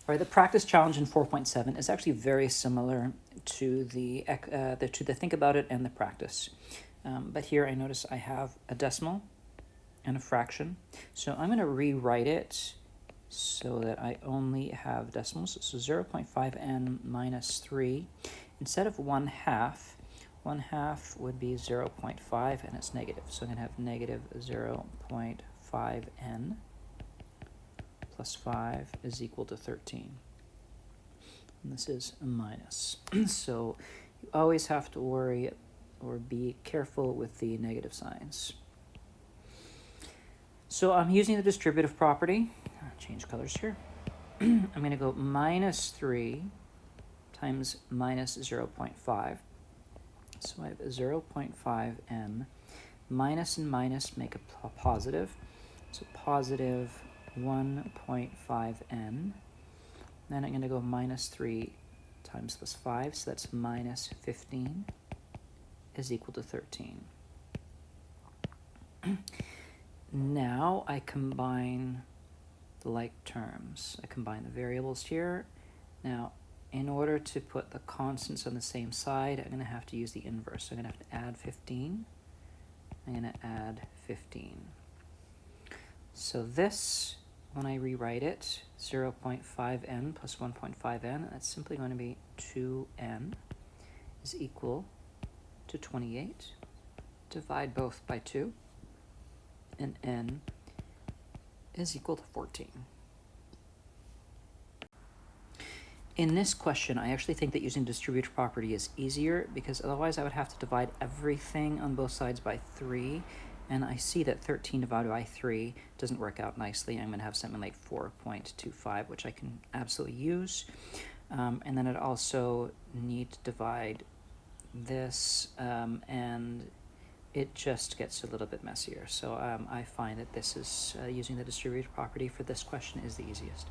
All right, the practice challenge in 4.7 is actually very similar to the think about it and the practice. But here I notice I have a decimal and a fraction. So I'm going to rewrite it so that I only have decimals. So 0.5n minus 3. Instead of 1/2 would be 0.5, and it's negative. So I'm going to have negative 0.5n plus 5 is equal to 13. And this is a minus. So you always have to worry or be careful with the negative signs. So I'm using the distributive property. I'll change colors here. I'm going to go minus 3 times minus 0.5. So I have 0.5n. Minus and minus make a positive. So positive 1.5n. Then I'm going to go minus 3 times plus 5. So that's minus 15 is equal to 13. Now I combine the like terms. I combine the variables here. Now, in order to put the constants on the same side, I'm going to have to use the inverse. So I'm going to have to add 15. I'm going to add 15. So this, when I rewrite it, 0.5n plus 1.5n, that's simply going to be 2n is equal to 28. Divide both by 2. And n is equal to 14. In this question, I actually think that using distributive property is easier because otherwise I would have to divide everything on both sides by 3. And I see that 13 divided by 3 doesn't work out nicely. I'm going to have something like 4.25, which I can absolutely use. And then I'd also need to divide this, and it just gets a little bit messier. So I find that this is using the distributive property for this question is the easiest.